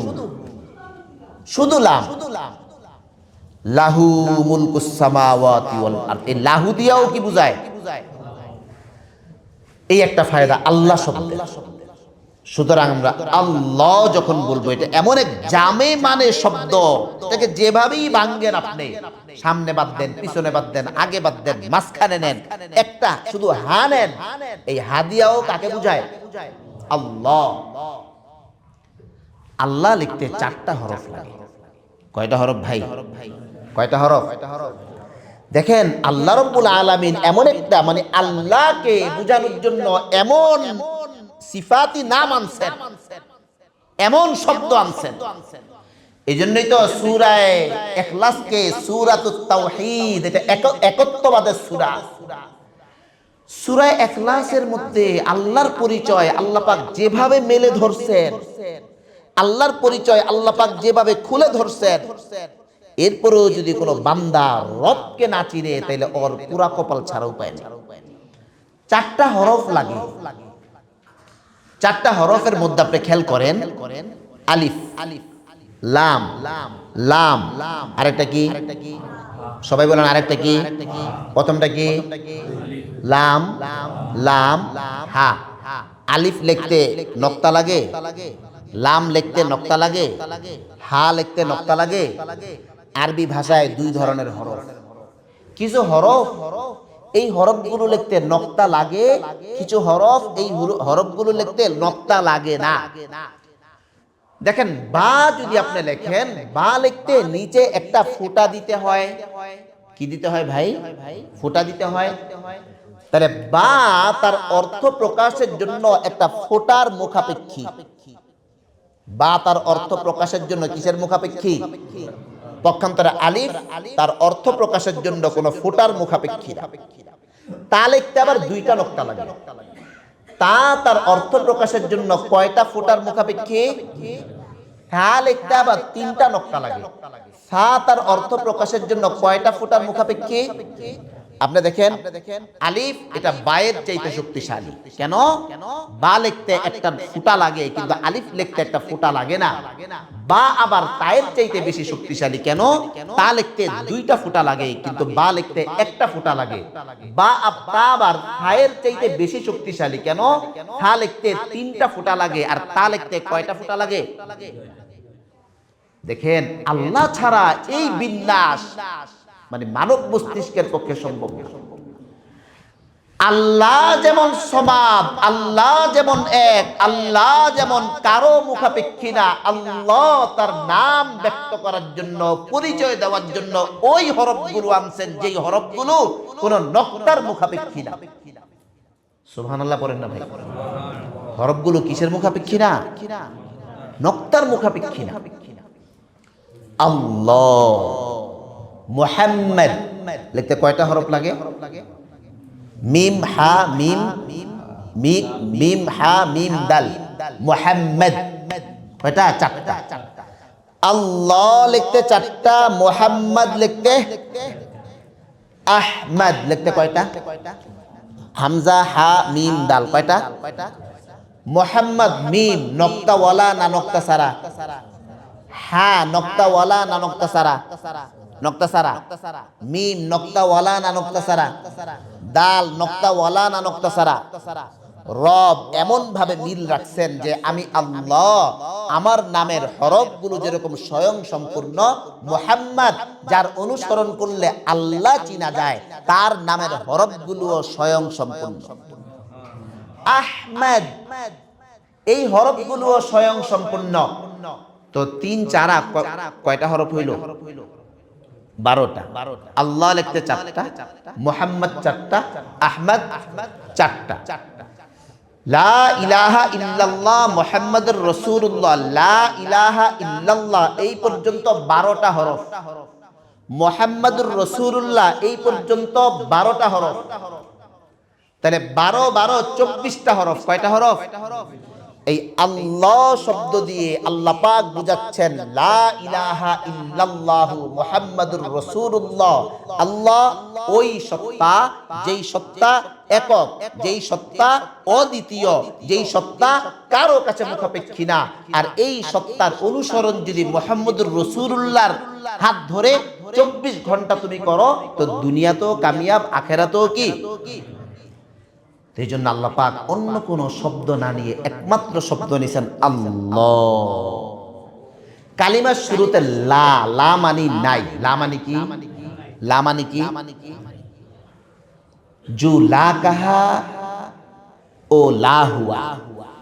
S1: শুধু লাম, লাহু মুলকুস সামাওয়াতি ওয়াল আরদ। এই লাহু দিয়াও কি বুঝায়? এই একটা ফায়দা আল্লাহ শব্দের। সুতরাং আমরা আল্লাহ যখন বলবো এটা এমন এক জামে মানে শব্দ, এটাকে যেভাবেই ভাঙ্গেন আপনি, সামনে বাদ দেন, পিছনে বাদ দেন, আগে বাদ দেন, মাঝখানে নেন, একটা শুধু হা নেন, এই হা দিয়াও কাকে বুঝায়? আল্লাহ। আল্লাহ লিখতে 4টা হরফ লাগে। কয়টা হরফ ভাই? কয়টা হরফ? দেখেন আল্লাহ রাব্বুল আলামিন এমন একটা মানে আল্লাহকে বোঝানোর জন্য এমন সিফাতি নাম আনছেন, এমন শব্দ আনছেন। এই জন্যই তো সূরা ইখলাসকে সূরাতুত তাওহীদ, এটা একত্ববাদের সূরা। সূরা ইখলাসের মধ্যে আল্লাহর পরিচয় আল্লাহ পাক যেভাবে মেলে ধরছেন, আল্লাহর পরিচয় আল্লাহ পাক যেভাবে খুলে ধরছেন, এরপরেও যদি কোনো বান্দা রবকে না চিনে তাহলে ওর পুরা কপাল ছাড়া উপায় নেই। 4টা হরফ লাগে। 4টা হরফের মধ্যে আপনি খেয়াল করেন, আলিফ, লাম, লাম, আরেকটা কি? সবাই বলেন আরেকটা কি? প্রথমটা কি? লাম, লাম, হা। আলিফ লিখতে নক্তা লাগে, লাম লিখতে নক্তা লাগে, হা লিখতে নক্তা লাগে। আরবি ভাষায় 2 ধরনের হরফ। কিছু হরফ এই হরফগুলো লিখতে নক্তা লাগে, কিছু হরফ এই হরফগুলো লিখতে নক্তা লাগে না। দেখেন বা যদি আপনি লেখেন, বা লিখতে নিচে একটা ফোঁটা দিতে হয়। কি দিতে হয় ভাই? ফোঁটা দিতে হয়। তাহলে বা তার অর্থ প্রকাশের জন্য একটা ফোঁটার মুখাপেক্ষী। বা তার অর্থ প্রকাশের জন্য কিসের মুখাপেক্ষী? পক্ষান্তরে আলিফ তার অর্থ প্রকাশের জন্য কোন ফোঁটার মুখাপেক্ষী না। তা লিখতে আবার 2টা নক্তা লাগে। তা তার অর্থ প্রকাশের জন্য কয়টা ফোঁটার মুখাপেক্ষী? তা লিখতে আবার 3টা নক্তা লাগে। সা তার অর্থ প্রকাশের জন্য কয়টা ফোঁটার মুখাপেক্ষী? আপনি দেখেন আলিফ এটা বায়ের চাইতে শক্তিশালী। কেন? বা লিখতে একটা ফুটা লাগে কিন্তু আলিফ লিখতে একটা ফুটা লাগে না। বা আবার তায়ের চাইতে বেশি শক্তিশালী। কেন? তা লিখতে দুইটা ফুটা লাগে কিন্তু বা লিখতে একটা ফুটা লাগে। তা আবার তায়ের চাইতে বেশি শক্তিশালী। কেন? তা লিখতে তিনটা ফুটা লাগে আর তা লিখতে কয়টা ফুটা লাগে? দেখেন আল্লাহ ছাড়া এই বিন্যাস মানে মানব মস্তিষ্কের পক্ষে সম্ভব না। আল্লাহ যেমন সমাদ, আল্লাহ যেমন এক, আল্লাহ যেমন কারো মুখাপেক্ষী না, আল্লাহ তার নাম ব্যক্ত করার জন্য, পরিচয় দেওয়ার জন্য ওই হরফগুলো আনছেন যেই হরফগুলো কোন নক্তার মুখাপেক্ষী না। সুবহানাল্লাহ পড়েন না ভাই? হরফগুলো কিসের মুখাপেক্ষী না? নক্তার মুখাপেক্ষী না। আল্লাহ, মুহাম্মদ লিখতে কয়টা হরফ লাগে? মিম হা মিম মিম হা মিম দাল। মুহাম্মদ কয়টা? চারটা। আল্লাহ লিখতে চারটা, মুহাম্মদ লিখতে, আহমদ লিখতে কয়টা? হামজা হা মিম দাল কয়টা? মুহাম্মদ মিম নক্তাওয়ালা না নক্তা সারা? হ্যাঁ নক্তাওয়ালা না নক্তা সারা? নক্তা সারা। মিম নক্তাওয়ালা না নক্তা সারা? দাল নক্তাওয়ালা না নক্তা সারা? রব এমন ভাবে মিল রাখছেন যে আমি আল্লাহ, আমার নামের হরফগুলো যেরকম স্বয়ং সম্পূর্ণ, মুহাম্মদ যার অনুসরণ করলে আল্লাহ চিনা যায় তার নামের হরফগুলোও স্বয়ং সম্পূর্ণ। আহমদ এই হরফগুলোও স্বয়ং সম্পূর্ণ। তো 3 4 কয়টা হরফ হইল? 12টা। আল্লাহ লিখতে 4টা, মুহাম্মদ 4টা, আহমদ 4টা। লা ইলাহা ইল্লাল্লাহ মুহাম্মাদুর রাসূলুল্লাহ, লা ইলাহা ইল্লাল্লাহ এই পর্যন্ত 12টা হরফ। মুহাম্মাদুর রাসূলুল্লাহ এই পর্যন্ত 12টা হরফ। তাহলে 12 12 24টা হরফ। কয়টা হরফ? এই আল্লাহ শব্দ দিয়ে আল্লাহ পাক বুঝাচ্ছেন লা ইলাহা ইল্লাল্লাহু মুহাম্মাদুর রাসূলুল্লাহ। আল্লাহ ওই সত্তা, যেই সত্তা একক, যেই সত্তা অদ্বিতীয়, যেই সত্তা কারো কাছে মুখাপেক্ষী না। আর এই সত্তার অনুসরণ যদি মুহাম্মাদুর রাসূলুল্লাহর হাত ধরে 24 ঘন্টা তুমি করো তো দুনিয়াতেও কামিয়াব, আখিরাতেও কি? এই জন্য আল্লাহ পাক অন্য কোন শব্দ না নিয়ে একমাত্র শব্দ নিয়েছেন আল্লাহ। কালিমার শুরুতে লা, লা মানি নাই। লা মানি কি? লা মানি কি? জু লা কাহা ও লা হুয়া।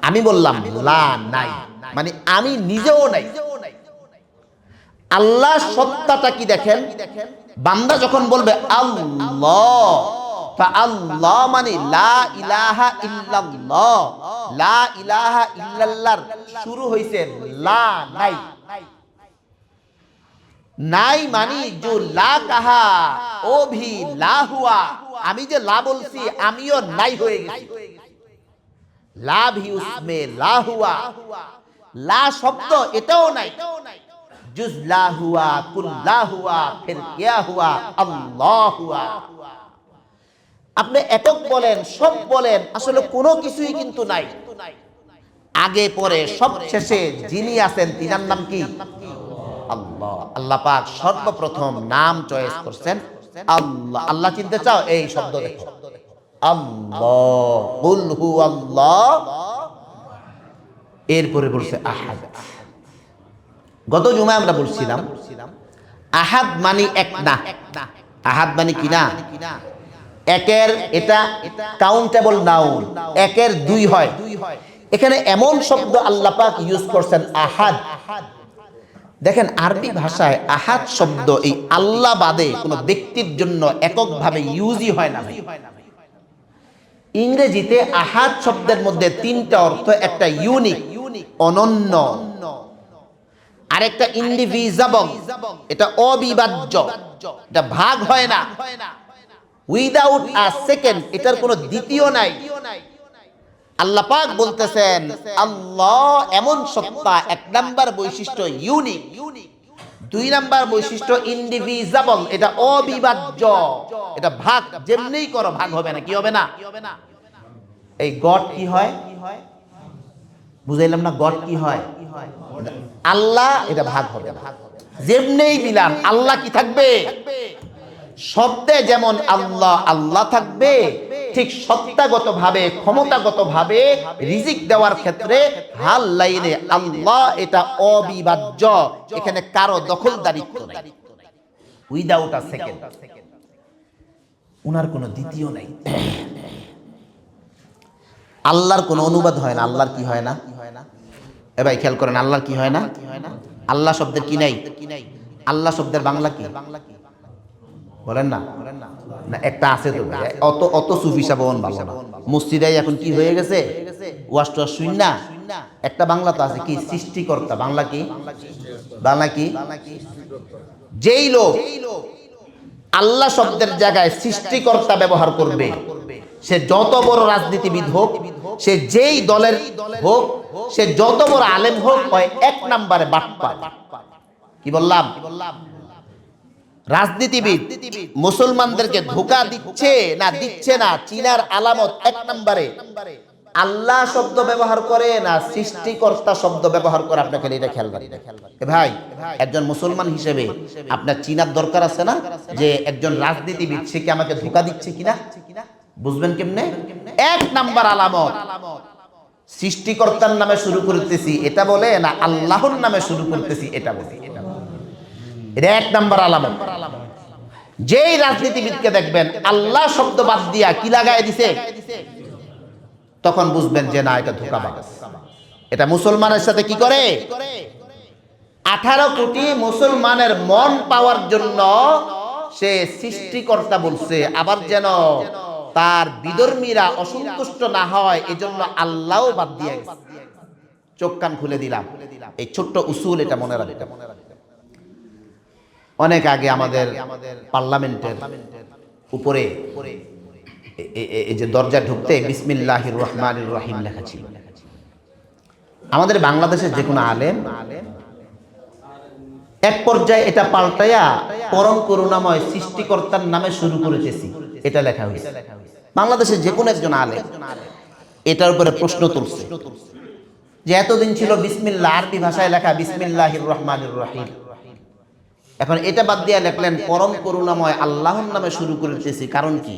S1: আমি বললাম লা নাই মানে আমি নিজেও নাই। আল্লাহ সত্তাটা কি দেখেন? বান্দা যখন বলবে আল্লাহ, আল্লাহ মানে লা ইলাহা ইল্লাল্লাহ। লা ইলাহা ইল্লাল্লাহর শুরু হইছে লা নাই। নাই মানে जो লা কাহা ও ভি লা হুয়া। আমি যে লা বলছি আমিও নাই হয়ে গেছি। লা ভি উসমে লা হুয়া। লা শব্দ এটাও নাই। जुज ला हुआ, कुल ला हुआ, फिर क्या हुआ? अल्लाह हुआ। আপনি একক বলেন, সব বলেন, আসলে কোনো কিছুই কিন্তু নাই। আগে পরে সব শেষে যিনি আছেন তিনার নাম কি? আল্লাহ। আল্লাহ পাক সর্বপ্রথম নাম চয়েস করছেন আল্লাহ। আল্লাহ চিনতে চাও? এই শব্দ দেখো আল্লাহ। কুল হু আল্লাহ, এরপরে বলছে আহাদ। গত জুমায় আমরা বলছিলাম আহাদ মানে এক না। আহাদ মানে কি না? একের এটা কাউন্টেবল নাউন, একের 2 হয়। এখানে এমন শব্দ আল্লাহ পাক ইউজ করছেন আহাদ। দেখেন আরবি ভাষায় আহাদ শব্দ এই আল্লাহ বাদে কোনো ব্যক্তির জন্য এককভাবে ইউজই হয় না। ইংরেজিতে আহাদ শব্দের মধ্যে 3টা অর্থ। একটা ইউনিক, অনন্য, আরেকটা ইন্ডিভিজিবল, এটা অবিভাজ্য, এটা ভাগ হয় না। উইদাউট আ সেকেন্ড, এটার কোনো দ্বিতীয় নাই। আল্লাহ পাক বলতেছেন আল্লাহ এমন সত্তা, 1 নাম্বার বৈশিষ্ট্য ইউনিক, দুই নাম্বার বৈশিষ্ট্য ইনডিভিজিবল, এটা অবিভাজ্য, এটা ভাগ যেমনিই করো ভাগ হবে না। কি হবে না? এই গড কি হয় বুঝাইলাম না? গড কি হয়? আল্লাহ, এটা ভাগ হবে না। যেমনিই বিলান আল্লাহ কি থাকবে? শব্দে যেমন আল্লাহ আল্লাহ থাকবে, ঠিক সত্তাগত ভাবে ক্ষমতাগত ভাবে রিজিক দেওয়ার ক্ষেত্রে হাল লাইনে আল্লাহ এটা অবিভাজ্য, এখানে কারো দখলদারিত্ব নাই, উইদাউট আ সেকেন্ড। উনার কোনো দ্বিতীয় নাই। আল্লাহর কোনো অনুবাদ হয় না। আল্লাহর কি হয় না? এ ভাই খেয়াল করেন, আল্লাহর কি হয় না? আল্লাহ শব্দের কি নাই? আল্লাহ শব্দের বাংলা কি? বলেন না, না একটা আছে তো। অত অত সুফি সাবন ভালো না। মসজিদাই এখন কি হয়ে গেছে, ওয়াশ টোয়াশ শুন না। একটা বাংলা তো আছে কি? সৃষ্টিকর্তা। বাংলা কি? বাংলা কি? যেই লোক আল্লাহ শব্দের জায়গায় সৃষ্টিকর্তা ব্যবহার করবে, সে যত বড় রাজনীতিবিদ হোক, সে যেই দলের হোক, সে যত বড় আলেম হোক, হয় এক নম্বরে বাটপার। কি বললাম? রাজনীতিবিদ মুসলমানদেরকে ধোঁকা দিচ্ছে না দিচ্ছে না, চীনার আলামত এক নম্বরে আল্লাহ শব্দ ব্যবহার করে না সৃষ্টিকর্তা শব্দ ব্যবহার করে। আপনাকে এটা খেয়াল রাখতে ভাই, একজন মুসলমান হিসেবে আপনার চিনার দরকার আছে না যে একজন রাজনীতিবিদ সে কি আমাকে ধোঁকা দিচ্ছে কিনা? বুঝবেন কেমনে? এক নাম্বার আলামত সৃষ্টিকর্তার নামে শুরু করতেছি এটা বলে না আল্লাহর নামে শুরু করতেছি এটা বলে, এটা এক নাম্বার আলামত। যেই রাজনীতিবিদকে দেখবেন আল্লাহ শব্দ বাদ দিয়া কি লাগায় দিছে, তখন বুঝবেন যে না, এটা ধোঁকাবাজ। এটা মুসলমানের সাথে কি করে? 18 কোটি মুসলমানের মন পাওয়ার জন্য সে সৃষ্টিকর্তা বলছে, আবার যেন তার বিধর্মীরা অসন্তুষ্ট না হয় এজন্য আল্লাহও বাদ দিয়ে গেছে। চোখ কান খুলে দিলাম, এই ছোট্ট উসুল এটা মনে রাখতে। অনেক আগে আমাদের পার্লামেন্টের উপরে এই যে দরজা ঢুকতে বিসমিল্লাহির রহমানির রহিম লেখা ছিল। আমাদের বাংলাদেশের যে কোনো আলেম এক পর্যায়ে এটা পাল্টাইয়া পরম করুণাময় সৃষ্টিকর্তার নামে শুরু করেছি এটা লেখা হয়েছে। বাংলাদেশের যে কোনো একজন আলেম এটার উপরে প্রশ্ন তুলছে যে এতদিন ছিল বিসমিল্লাহ, আরবি ভাষায় লেখা বিসমিল্লাহির রহমানির রহিম, এখন এটা বাদ দিয়ে লিখলেন পরম করুণাময় আল্লাহর নামে শুরু করেছি। কারণ কি?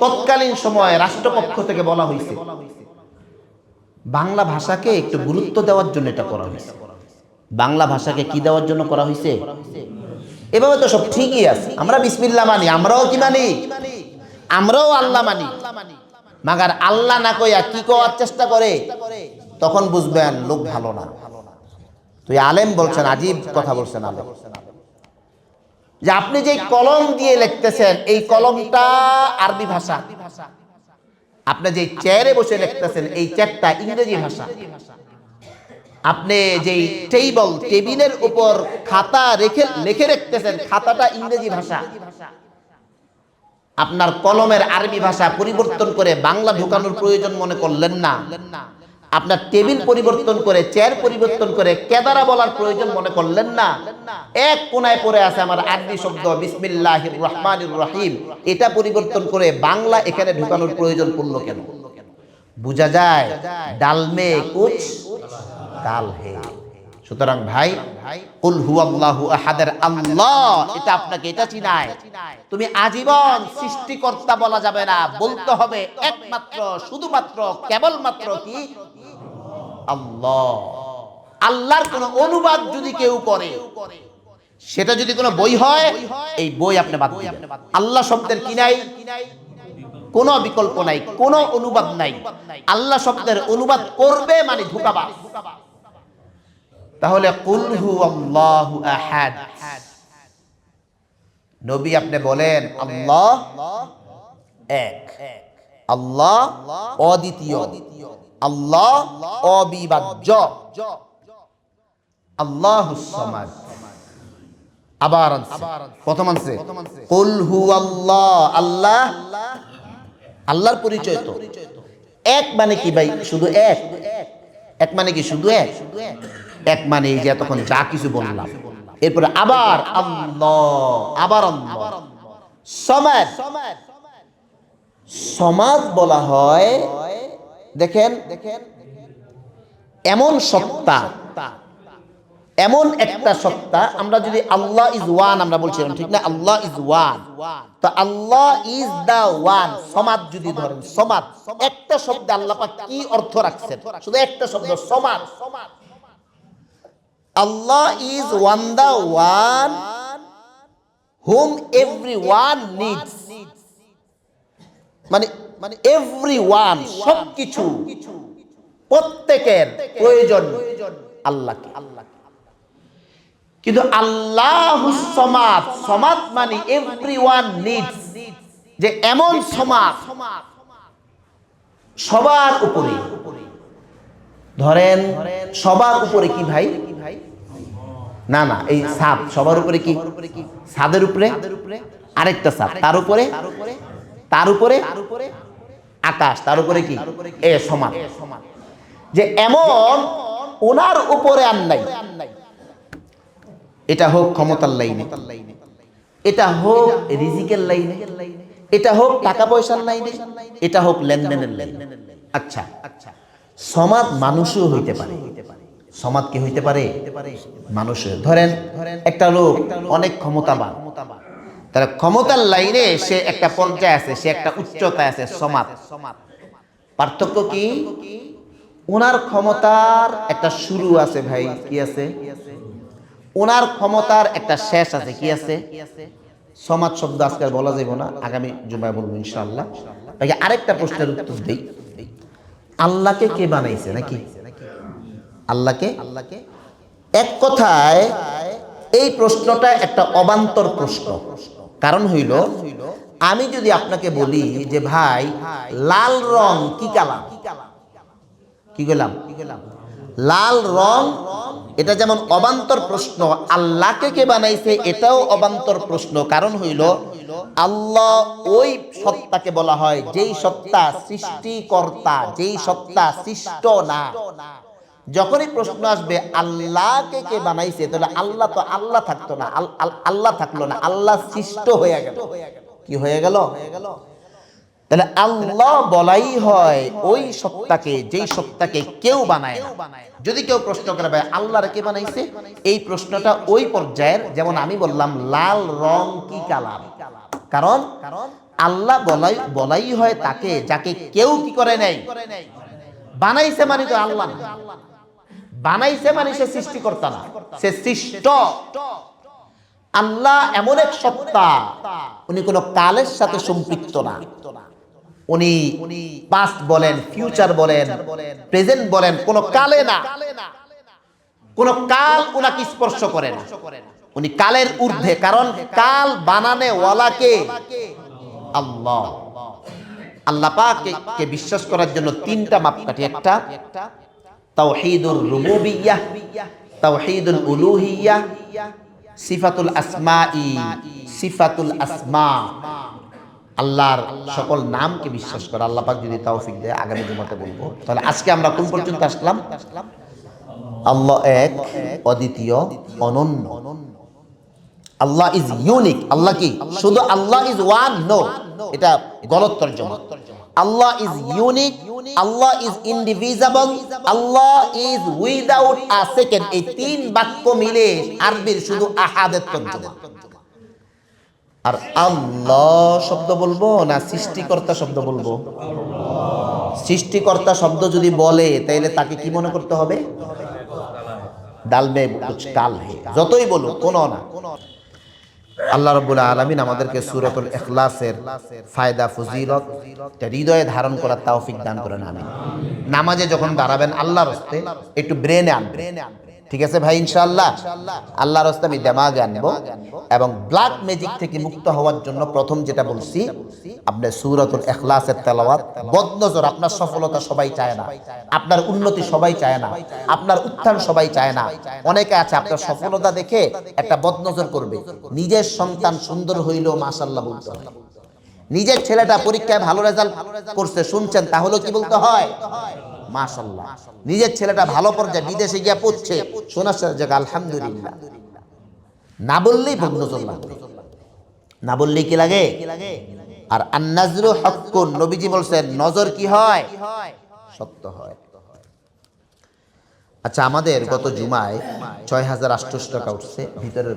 S1: তৎকালীন সময়ে রাষ্ট্রপক্ষ থেকে বলা হয়েছে বাংলা ভাষাকে একটু গুরুত্ব দেওয়ার জন্য এটা করা হয়েছে। বাংলা ভাষাকে কি দেওয়ার জন্য করা হয়েছে? এভাবে তো সব ঠিকই আছে, আমরা বিসমিল্লাহ মানি, আমরাও কি মানি? আমরাও আল্লাহ মানি, মাগার আল্লাহ না কইয়া কি করার চেষ্টা করে, তখন বুঝবেন লোক ভালো না। তুই আলেম বলছেন, আজীব কথা বলছেন আলেম, যে আপনি যে কলম দিয়ে লিখতেছেন এই কলমটা আরবি ভাষা, আপনি যে চেয়ারে বসে লিখতেছেন এই চেয়ারটা ইংরেজি ভাষা, আপনি যেই টেবিলের উপর খাতা লিখে রাখতেছেন খাতাটা ইংরেজি ভাষা, আপনার কলমের আরবি ভাষা পরিবর্তন করে বাংলা ঢোকানোর প্রয়োজন মনে করলেন না, আপনার টেবিল পরিবর্তন করে চেয়ার পরিবর্তন করে কেদারা বলার প্রয়োজন মনে করলেন না, এক কোনায় পড়ে আছে আমার আরবি শব্দ বিসমিল্লাহির রহমানির রহিম, এটা পরিবর্তন করে বাংলা এখানে ঢোকানোর প্রয়োজন পড়লো কেন? বুঝা যায় ডাল মে কুছ কাল হে। সুতরাং ভাই, কুল হুয়াল্লাহু আহাদের আল্লাহ, এটা আপনাকে এটা চিনায়। তুমি আজীবন সৃষ্টিকর্তা বলা যাবে না, বলতে হবে একমাত্র শুধুমাত্র কেবলমাত্র কি আল্লাহ। আল্লাহর কোন অনুবাদ যদি কেউ করে, সেটা যদি কোনো বই হয়, এই বই আপনি বাদ দিবেন। আল্লাহ শব্দের কি নাই? কোনো বিকল্প নাই, কোনো অনুবাদ নাই। আল্লাহ শব্দের অনুবাদ করবে মানে ধোঁকাবাজ। তাহলে কুল হুয়াল্লাহু আহাদ, নবী আপনি বলেন আল্লাহ এক, আল্লাহ অদ্বিতীয়, আল্লাহ অবিভাজ্য, আল্লাহুস সামাদ। আবার প্রথম আনছে কুল হুয়াল্লাহ, আল্লাহ, আল্লাহর পরিচয় তো এক মানে কি ভাই? শুধু এক। এক মানে কি? শুধু এক। এক মানে এই যে তখন যা কিছু বললাম, এরপরে আবার আল্লাহ, আবার আল্লাহ। সমাদ, সমাদ বলা হয়, দেখেন এমন সত্তা, এমন একটা সত্তা। আমরা যদি আল্লাহ ইজ ওয়ান আমরা বলছিলাম, ঠিক না? আল্লাহ ইজ ওয়ান, তো আল্লাহ ইজ দা ওয়ান। সমাদ যদি ধরেন, সমাদ একটা শব্দ আল্লাহ পাক কি অর্থ রাখছেন? শুধু একটা শব্দ সমাদ। Allah is one, the one whom everyone needs, মানে everyone, সবকিছু, প্রত্যেকের প্রয়োজন আল্লাহকে। কিন্তু আল্লাহুস সামাদ, সামাদ মানে এভরিওয়ান নিডস, যে এমন সামাদ সবার উপরে। ধরেন সবার উপরে কি ভাই? না না, এই ছাদ সবার উপরে কি? ছাদের উপরে আরেকটা ছাদ, তার উপরে, তার উপরে আকাশ, তার উপরে কি? এ সমান, যে এমন ওনার উপরে আর নাই। এটা হোক ক্ষমতার লাইনে, এটা হোক রিজিকের লাইনে, এটা হোক টাকা পয়সার লাইনে, এটা হোক লেনদেনের লাইনে। আচ্ছা, সমাদ মানুষও হইতে পারে। সমাদ কি হইতে পারে? মানুষ। ধরেন একটা লোক অনেক ক্ষমতাবান, তার ক্ষমতার লাইনে সে একটা পর্যায়ে আছে, সে একটা উচ্চতায় আছে, সমাদ। পার্থক্য কি? ওনার ক্ষমতার একটা শুরু আছে ভাই, কি আছে? ওনার ক্ষমতার একটা শেষ আছে, কি আছে? সমাজ শব্দ আজকে বলা যাবে না, আগামী জুমায় বলবো ইনশাআল্লাহ। আরেকটা প্রশ্নের উত্তর দেই, আল্লাহকে কে বানাইছে? নাকি আল্লাহকে? এক কথায় এই প্রশ্নটা একটা অবান্তর প্রশ্ন। কারণ হইল, আমি যদি আপনাকে বলি যে ভাই লাল রং কি কালার, কি গেলাম? লাল রং, এটা যেমন অবান্তর প্রশ্ন, আল্লাহকে কে বানাইছে এটাও অবান্তর প্রশ্ন। কারণ হইল, আল্লাহ ওই সত্তাকে বলা হয় যেই সত্তা সৃষ্টিকর্তা, যেই সত্তা সৃষ্ট না। যখনই প্রশ্ন আসবে আল্লাহকে কে বানাইছে, তাহলে আল্লাহ তো আল্লাহ থাকতো না, আল্লাহ থাকলো না, আল্লাহ সৃষ্ট হয়ে গেল। কি হয়ে গেল? তাহলে আল্লাহ বলাই হয় ওই সত্তাকে যেই সত্তাকে কেউ বানায় না। যদি কেউ প্রশ্ন করে ভাই আল্লাহর কে বানাইছে, এই প্রশ্নটা ওই পর্যায়ের। যেমন আমি বললাম লাল রং কি কালার, কারণ আল্লাহ বলাই হয় তাকে যাকে কেউ কি করে নাই, বানাইছে। মানে তো আল্লাহ না, বানাইছে মানে সে সৃষ্টিকর্তা না, সে সৃষ্ট। আল্লাহ এমন এক সত্তা, উনি কোন কালের সাথে সম্পৃক্ত না। উনি পাস্ট বলেন, ফিউচার বলেন, প্রেজেন্ট বলেন, কোন কালে না, কোন কাল উনাকে স্পর্শ করে না। উনি কালের ঊর্ধ্বে, কারণ কাল বানানে ওয়ালাকে আল্লাহ। আল্লাহ পাককে বিশ্বাস করার জন্য তিনটা মাপকাঠি। একটা তাওহীদুর রুবুবিয়্যাহ, তাওহীদুল উলুহিয়্যাহ, সিফাতুল আসমাই, সিফাতুল আসমা। আল্লাহর সকল নামকে বিশ্বাস করা। আল্লাহ পাক যদি তৌফিক দেয় আগামী জুমাতে বলবো। তাহলে আজকে আমরা কোন পর্যন্ত আসলাম? আল্লাহ এক, অদ্বিতীয়, অনন্য। আল্লাহ ইজ ইউনিক। আল্লাহ কি শুধু আল্লাহ ইজ ওয়ান? নো, এটা গলত তরজমা। Allah is unique, Allah is indivisible, Allah is without a second. এই তিন বাক্য মিলে আরবির শুধু আহাদের তরজমা। আর আল্লাহ শব্দ বলবো না সৃষ্টিকর্তা শব্দ বলবো? সৃষ্টিকর্তা শব্দ যদি বলে তাহলে তাকে কি মনে করতে হবে? ডাল মে কুছ কাল হে, যতই বলো কোনো না। আল্লাহ রাব্বুল আলামিন আমাদেরকে সূরাতুল ইখলাসের ফায়দা ফজিলত হৃদয়ে ধারণ করার তৌফিক দান করেন, আমিন। নামাজে যখন দাঁড়াবেন আল্লাহর রাস্তে একটু ব্রেনে আনবেন, ঠিক আছে ভাই? ইনশাআল্লাহ আল্লাহর রাস্তে আমি দেমাগে আনবো। এবং ব্ল্যাক ম্যাজিক থেকে মুক্ত হওয়ার জন্য প্রথম যেটা বলছি, আপনি সূরাতুল ইখলাসের তেলাওয়াত। বদনজর, আপনার সফলতা সবাই চায় না, আপনার উন্নতি সবাই চায় না, আপনার উত্থান সবাই চায় না। অনেকে আছে আপনার সফলতা দেখে একটা বদনজর করবে। নিজের সন্তান সুন্দর হইলেও মাশাআল্লাহ বলতে হয়। নিজের ছেলেটা পরীক্ষায় ভালো রেজাল্ট করছে শুনছেন, তাহলেও কি বলতে হয়? মাশাআল্লাহ, নিজের ছেলেটা ভালো পর্যায়ে বিদেশে গিয়া পড়ছে, শোনার সাথে জায়গা আলহামদুলিল্লাহ। না বললেই ভোগ নজর লাগে, না বললেই কি লাগে। আর আন-নাজরু হাক্কুন, নবীজি বলছেন নজর কি হয়, সত্য হয়। আচ্ছা, আমাদের গত জুমায় ৬,৮৮০ টাকা উঠছে ভিতরের